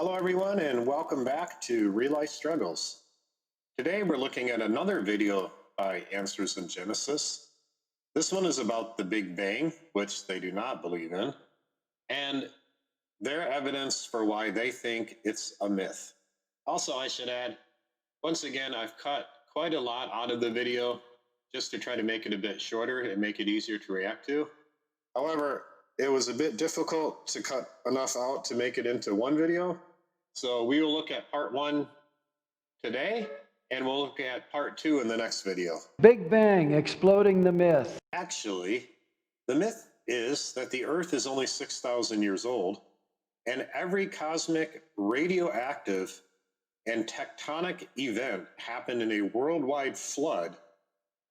Hello, everyone, and welcome back to Real Life Struggles. Today, we're looking at another video by Answers in Genesis. This one is about the Big Bang, which they do not believe in, and their evidence for why they think it's a myth. Also, I should add, once again, I've cut quite a lot out of the video just to try to make it a bit shorter and make it easier to react to. However, it was a bit difficult to cut enough out to make it into one video. So we will look at part 1 today, and we'll look at part 2 in the next video. Big Bang, exploding the myth. Actually, the myth is that the Earth is only 6,000 years old, and every cosmic, radioactive, and tectonic event happened in a worldwide flood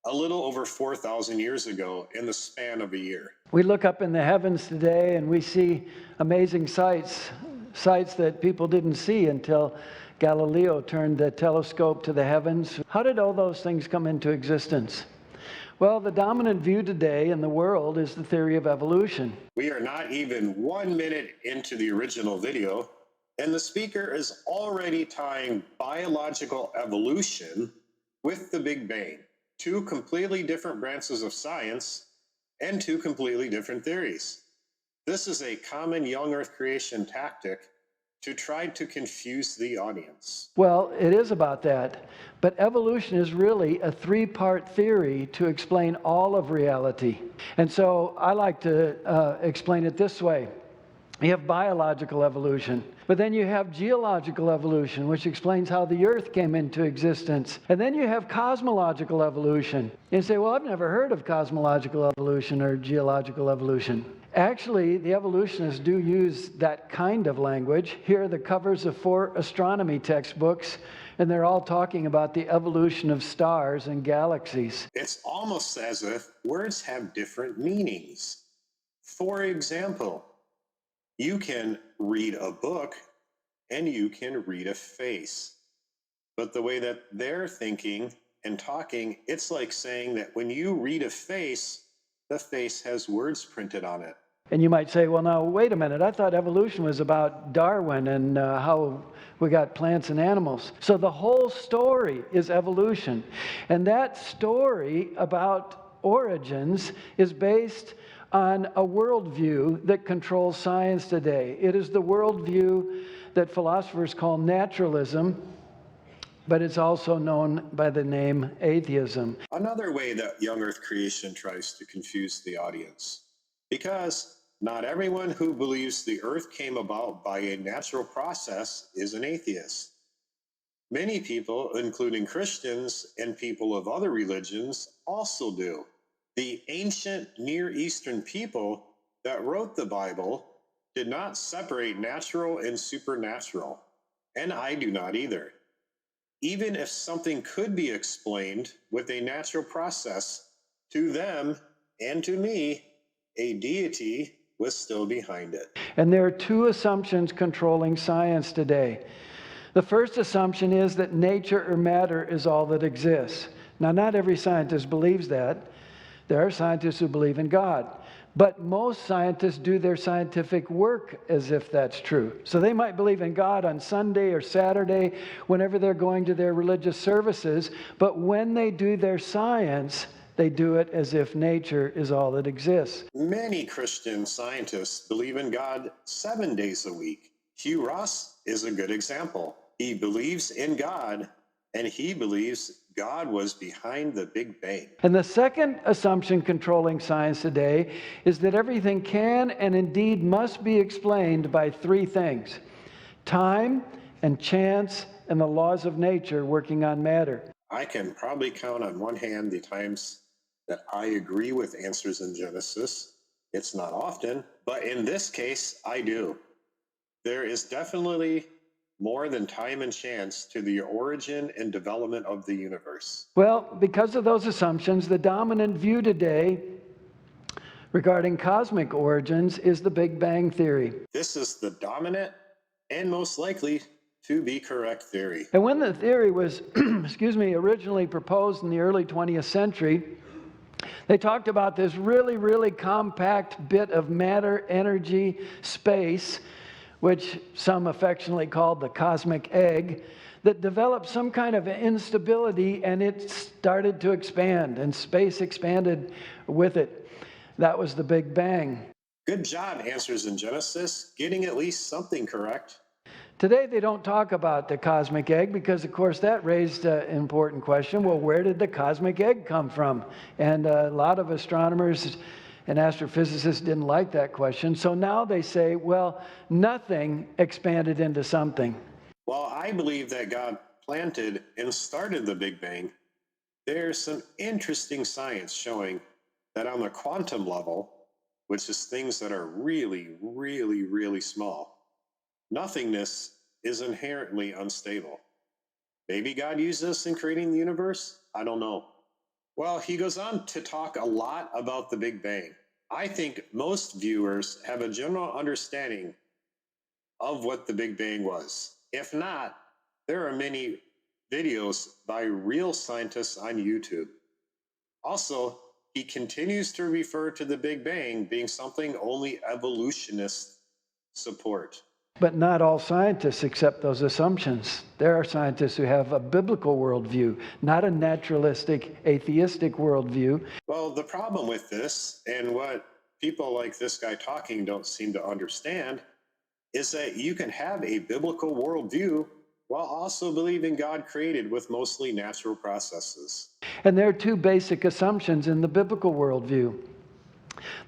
a little over 4,000 years ago in the span of a year. We look up in the heavens today and we see amazing sights that people didn't see until Galileo turned the telescope to the heavens. How did all those things come into existence? Well, the dominant view today in the world is the theory of evolution. We are not even 1 minute into the original video, and the speaker is already tying biological evolution with the Big Bang, two completely different branches of science and two completely different theories. This is a common young Earth creation tactic to try to confuse the audience. Well, it is about that. But evolution is really a three-part theory to explain all of reality. And so I like to explain it this way. You have biological evolution, but then you have geological evolution, which explains how the Earth came into existence. And then you have cosmological evolution. And you say, well, I've never heard of cosmological evolution or geological evolution. Actually, the evolutionists do use that kind of language. Here are the covers of 4 astronomy textbooks, and they're all talking about the evolution of stars and galaxies. It's almost as if words have different meanings. For example, you can read a book and you can read a face. But the way that they're thinking and talking, it's like saying that when you read a face, the face has words printed on it. And you might say, well, now, wait a minute. I thought evolution was about Darwin and how we got plants and animals. So the whole story is evolution. And that story about origins is based on a worldview that controls science today. It is the worldview that philosophers call naturalism, but it's also known by the name atheism. Another way that young Earth creation tries to confuse the audience, because not everyone who believes the Earth came about by a natural process is an atheist. Many people, including Christians and people of other religions, also do. The ancient Near Eastern people that wrote the Bible did not separate natural and supernatural, and I do not either. Even if something could be explained with a natural process, to them and to me, a deity was still behind it. And there are 2 assumptions controlling science today. The first assumption is that nature or matter is all that exists. Now, not every scientist believes that. There are scientists who believe in God. But most scientists do their scientific work as if that's true. So they might believe in God on Sunday or Saturday, whenever they're going to their religious services. But when they do their science, they do it as if nature is all that exists. Many Christian scientists believe in God 7 days a week. Hugh Ross is a good example. He believes in God, and he believes God was behind the Big Bang. And the second assumption controlling science today is that everything can and indeed must be explained by 3 things: time and chance and the laws of nature working on matter. I can probably count on one hand the times that I agree with Answers in Genesis. It's not often, but in this case, I do. There is definitely more than time and chance to the origin and development of the universe. Well, because of those assumptions, the dominant view today regarding cosmic origins is the Big Bang theory. This is the dominant and most likely to be correct theory. And when the theory was, originally proposed in the early 20th century, they talked about this really, really compact bit of matter, energy, space, which some affectionately called the cosmic egg, that developed some kind of instability, and it started to expand, and space expanded with it. That was the Big Bang. Good job, Answers in Genesis, getting at least something correct. Today, they don't talk about the cosmic egg because, of course, that raised an important question. Well, where did the cosmic egg come from? And a lot of astronomers and astrophysicists didn't like that question. So now they say, well, nothing expanded into something. Well, I believe that God planted and started the Big Bang. There's some interesting science showing that on the quantum level, which is things that are really, really, really small, nothingness is inherently unstable. Maybe God used this in creating the universe? I don't know. Well, he goes on to talk a lot about the Big Bang. I think most viewers have a general understanding of what the Big Bang was. If not, there are many videos by real scientists on YouTube. Also, he continues to refer to the Big Bang being something only evolutionists support. But not all scientists accept those assumptions. There are scientists who have a biblical worldview, not a naturalistic, atheistic worldview. Well, the problem with this, and what people like this guy talking don't seem to understand, is that you can have a biblical worldview while also believing God created with mostly natural processes. And there are two basic assumptions in the biblical worldview.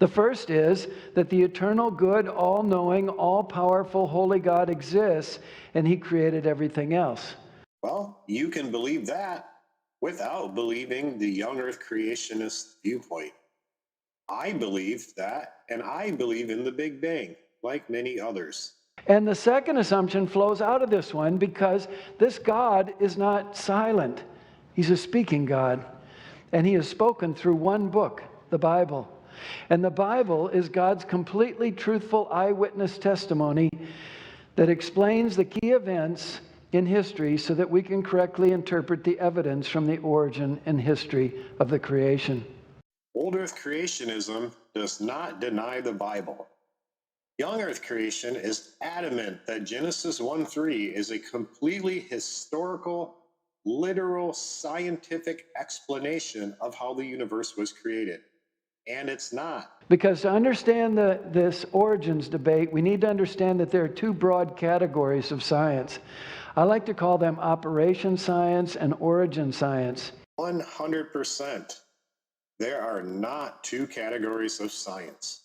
The first is that the eternal, good, all-knowing, all-powerful, holy God exists, and he created everything else. Well, you can believe that without believing the young earth creationist viewpoint. I believe that, and I believe in the Big Bang, like many others. And the second assumption flows out of this one because this God is not silent. He's a speaking God, and he has spoken through one book, the Bible. And the Bible is God's completely truthful eyewitness testimony that explains the key events in history so that we can correctly interpret the evidence from the origin and history of the creation. Old earth creationism does not deny the Bible. Young earth creation is adamant that Genesis 1:3 is a completely historical, literal, scientific explanation of how the universe was created. And it's not. Because to understand this origins debate, we need to understand that there are two broad categories of science. I like to call them operation science and origin science. 100%. There are not two categories of science.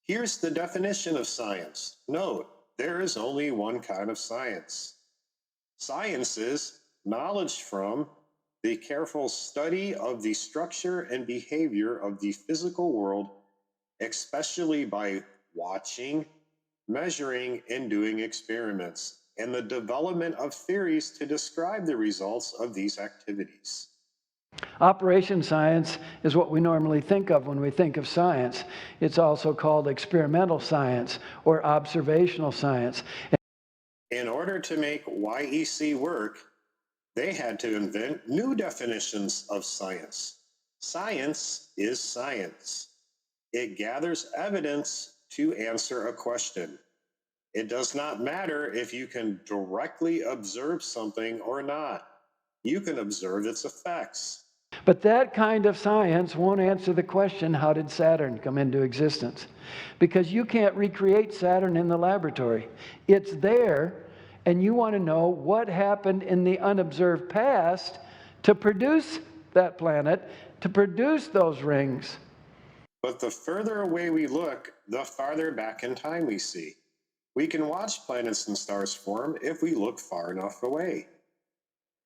Here's the definition of science. Note, there is only one kind of science. Science is knowledge from the careful study of the structure and behavior of the physical world, especially by watching, measuring, and doing experiments, and the development of theories to describe the results of these activities. Operation science is what we normally think of when we think of science. It's also called experimental science or observational science. In order to make YEC work, they had to invent new definitions of science. Science is science. It gathers evidence to answer a question. It does not matter if you can directly observe something or not. You can observe its effects. But that kind of science won't answer the question, how did Saturn come into existence? Because you can't recreate Saturn in the laboratory. It's there, and you want to know what happened in the unobserved past to produce that planet, to produce those rings. But the further away we look, the farther back in time we see. We can watch planets and stars form if we look far enough away.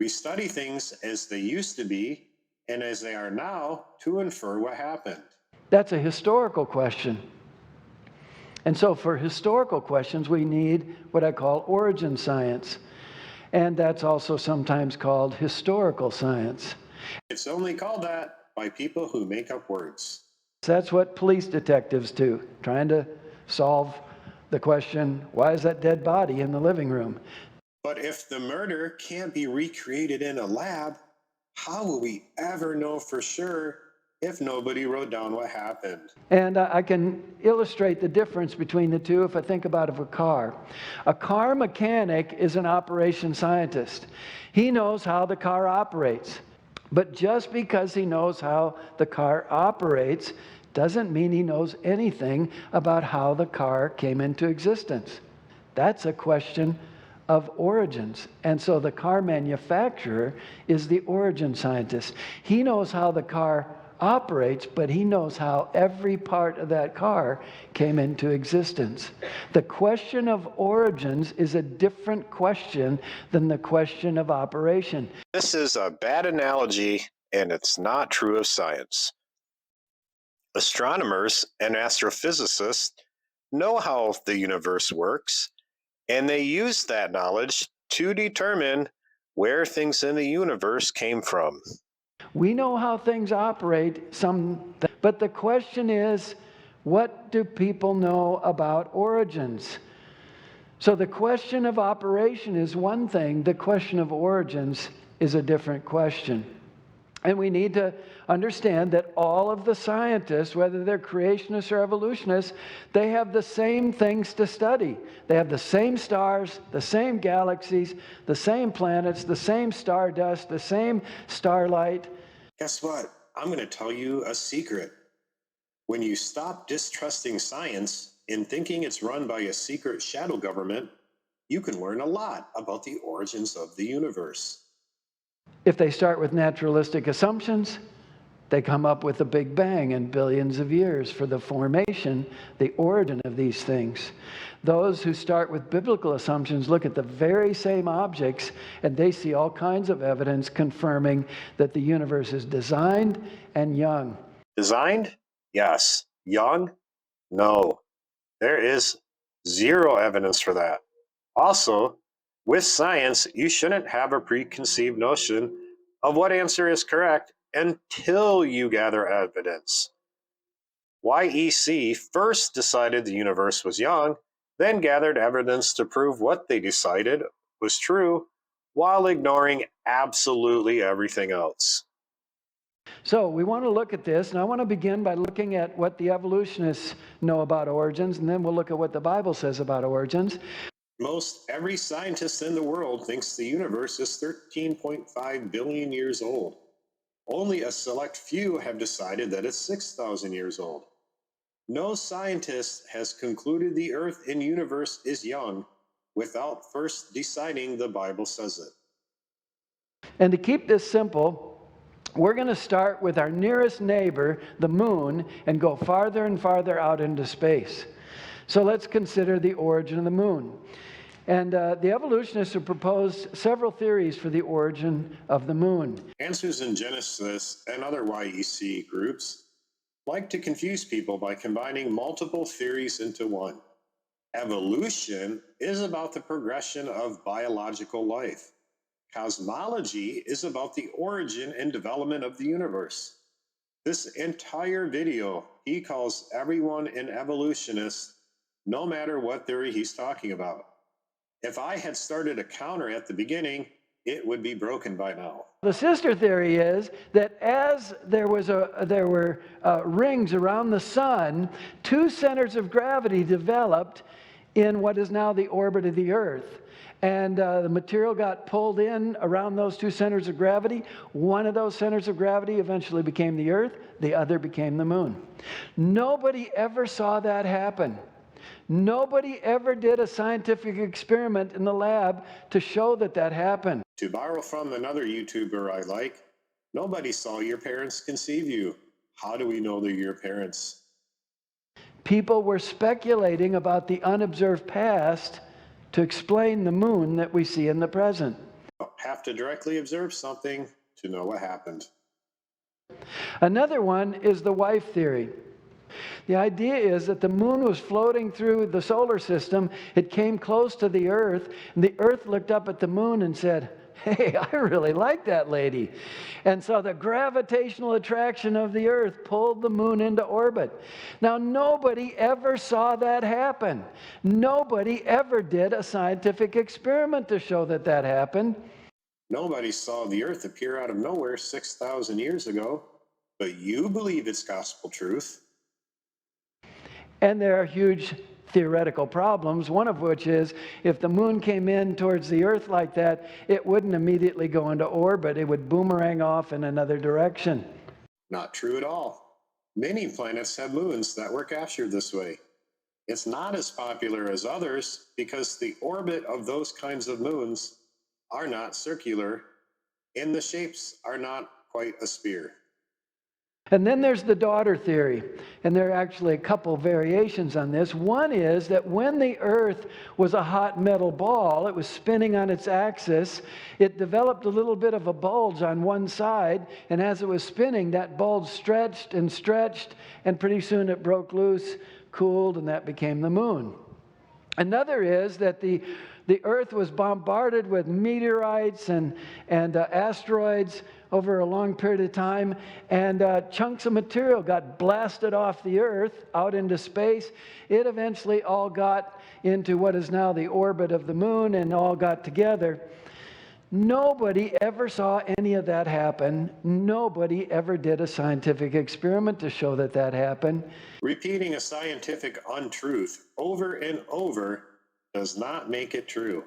We study things as they used to be and as they are now to infer what happened. That's a historical question. And so for historical questions, we need what I call origin science. And that's also sometimes called historical science. It's only called that by people who make up words. That's what police detectives do, trying to solve the question, why is that dead body in the living room? But if the murder can't be recreated in a lab, how will we ever know for sure if nobody wrote down what happened? And I can illustrate the difference between the two if I think about it of a car. A car mechanic is an operation scientist. He knows how the car operates. But just because he knows how the car operates doesn't mean he knows anything about how the car came into existence. That's a question of origins. And so the car manufacturer is the origin scientist. He knows how the car operates, but he knows how every part of that car came into existence. The question of origins is a different question than the question of operation. This is a bad analogy, and it's not true of science. Astronomers and astrophysicists know how the universe works, and they use that knowledge to determine where things in the universe came from. We know how things operate, but the question is, what do people know about origins? So the question of operation is one thing, the question of origins is a different question. And we need to understand that all of the scientists, whether they're creationists or evolutionists, they have the same things to study. They have the same stars, the same galaxies, the same planets, the same stardust, the same starlight. Guess what? I'm going to tell you a secret. When you stop distrusting science and thinking it's run by a secret shadow government, you can learn a lot about the origins of the universe. If they start with naturalistic assumptions, they come up with a Big Bang and billions of years for the formation, the origin of these things. Those who start with biblical assumptions look at the very same objects and they see all kinds of evidence confirming that the universe is designed and young. Designed? Yes. Young? No. There is zero evidence for that. Also, with science, you shouldn't have a preconceived notion of what answer is correct until you gather evidence. YEC first decided the universe was young, then gathered evidence to prove what they decided was true, while ignoring absolutely everything else. So we want to look at this, and I want to begin by looking at what the evolutionists know about origins, and then we'll look at what the Bible says about origins. Most every scientist in the world thinks the universe is 13.5 billion years old. Only a select few have decided that it's 6,000 years old. No scientist has concluded the Earth and universe is young without first deciding the Bible says it. And to keep this simple, we're going to start with our nearest neighbor, the moon, and go farther and farther out into space. So let's consider the origin of the moon. And the evolutionists have proposed several theories for the origin of the moon. Answers in Genesis and other YEC groups like to confuse people by combining multiple theories into one. Evolution is about the progression of biological life. Cosmology is about the origin and development of the universe. This entire video, he calls everyone an evolutionist, no matter what theory he's talking about. If I had started a counter at the beginning, it would be broken by now. The sister theory is that as there were rings around the sun, two centers of gravity developed in what is now the orbit of the Earth. And the material got pulled in around those two centers of gravity. One of those centers of gravity eventually became the Earth. The other became the moon. Nobody ever saw that happen. Nobody ever did a scientific experiment in the lab to show that that happened. To borrow from another YouTuber I like, nobody saw your parents conceive you. How do we know they're your parents? People were speculating about the unobserved past to explain the moon that we see in the present. You have to directly observe something to know what happened. Another one is the wife theory. The idea is that the moon was floating through the solar system. It came close to the Earth, and the Earth looked up at the moon and said, "Hey, I really like that lady." And so the gravitational attraction of the Earth pulled the moon into orbit. Now, nobody ever saw that happen. Nobody ever did a scientific experiment to show that that happened. Nobody saw the Earth appear out of nowhere 6,000 years ago, but you believe it's gospel truth. And there are huge theoretical problems, one of which is if the moon came in towards the Earth like that, it wouldn't immediately go into orbit. It would boomerang off in another direction. Not true at all. Many planets have moons that were captured this way. It's not as popular as others because the orbit of those kinds of moons are not circular and the shapes are not quite a sphere. And then there's the daughter theory, and there are actually a couple variations on this. One is that when the Earth was a hot metal ball, it was spinning on its axis, it developed a little bit of a bulge on one side, and as it was spinning, that bulge stretched, and pretty soon it broke loose, cooled, and that became the moon. Another is that the Earth was bombarded with meteorites and asteroids over a long period of time, and chunks of material got blasted off the Earth out into space. It eventually all got into what is now the orbit of the moon and all got together. Nobody ever saw any of that happen. Nobody ever did a scientific experiment to show that that happened. Repeating a scientific untruth over and over does not make it true.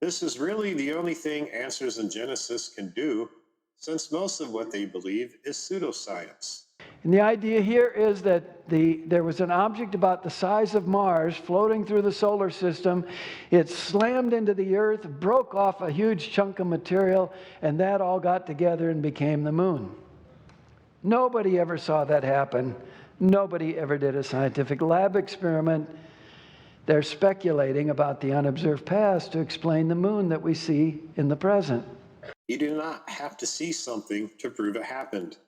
This is really the only thing Answers in Genesis can do, since most of what they believe is pseudoscience. And the idea here is that there was an object about the size of Mars floating through the solar system. It slammed into the Earth, broke off a huge chunk of material, and that all got together and became the moon. Nobody ever saw that happen. Nobody ever did a scientific lab experiment. They're speculating about the unobserved past to explain the moon that we see in the present. You do not have to see something to prove it happened.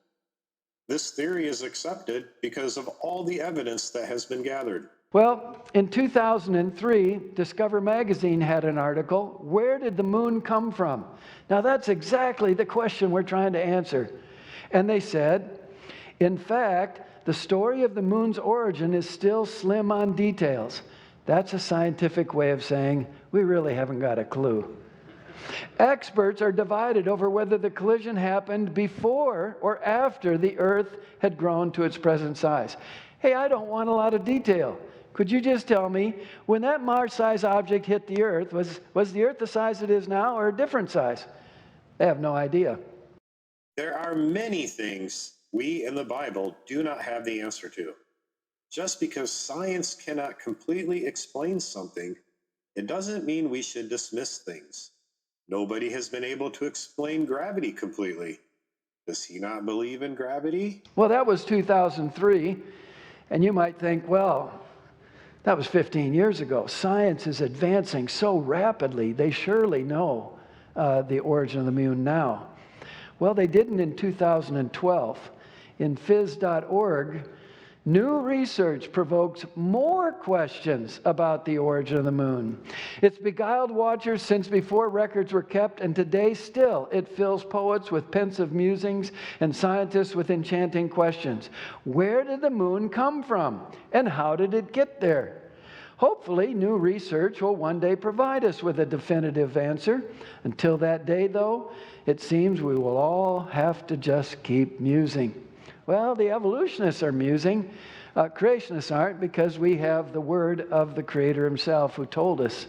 This theory is accepted because of all the evidence that has been gathered. Well, in 2003, Discover magazine had an article, "Where did the moon come from?" Now that's exactly the question we're trying to answer. And they said, in fact, the story of the moon's origin is still slim on details. That's a scientific way of saying we really haven't got a clue. Experts are divided over whether the collision happened before or after the Earth had grown to its present size. Hey, I don't want a lot of detail. Could you just tell me, when that Mars-sized object hit the Earth, was the Earth the size it is now or a different size? They have no idea. There are many things we in the Bible do not have the answer to. Just because science cannot completely explain something, it doesn't mean we should dismiss things. Nobody has been able to explain gravity completely. Does he not believe in gravity? Well, that was 2003, and you might think, well, that was 15 years ago. Science is advancing so rapidly, they surely know the origin of the moon now. Well, they didn't in 2012. In phys.org, new research provokes more questions about the origin of the moon. It's beguiled watchers since before records were kept, and today still it fills poets with pensive musings and scientists with enchanting questions. Where did the moon come from, and how did it get there? Hopefully, new research will one day provide us with a definitive answer. Until that day, though, it seems we will all have to just keep musing. Well, the evolutionists are musing. Creationists aren't, because we have the word of the Creator himself who told us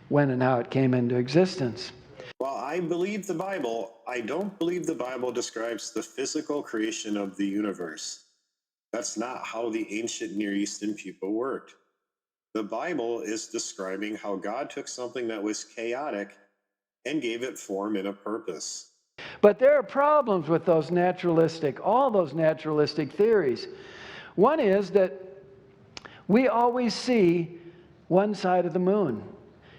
when and how it came into existence. While I believe the Bible, I don't believe the Bible describes the physical creation of the universe. That's not how the ancient Near Eastern people worked. The Bible is describing how God took something that was chaotic and gave it form and a purpose. But there are problems with all those naturalistic theories. One is that we always see one side of the moon.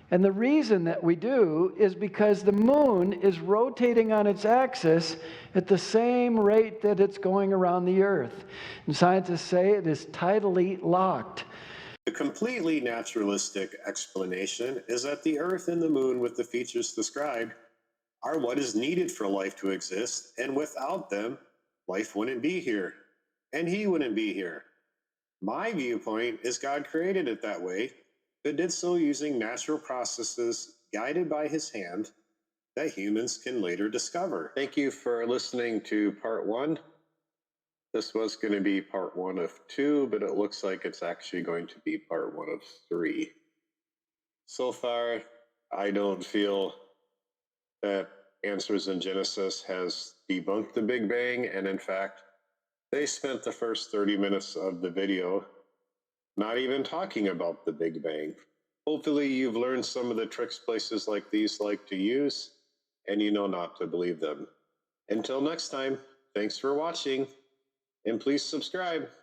And the reason that we do is because the moon is rotating on its axis at the same rate that it's going around the Earth. And scientists say it is tidally locked. The completely naturalistic explanation is that the Earth and the moon, with the features described, are what is needed for life to exist, and without them, life wouldn't be here, and he wouldn't be here. My viewpoint is God created it that way, but did so using natural processes guided by his hand that humans can later discover. Thank you for listening to part 1 This was going to be part 1 of 2, but it looks like it's actually going to be part 1 of 3. So far, I don't feel that Answers in Genesis has debunked the Big Bang, and in fact, they spent the first 30 minutes of the video not even talking about the Big Bang. Hopefully you've learned some of the tricks places like these like to use, and you know not to believe them. Until next time, thanks for watching, and please subscribe.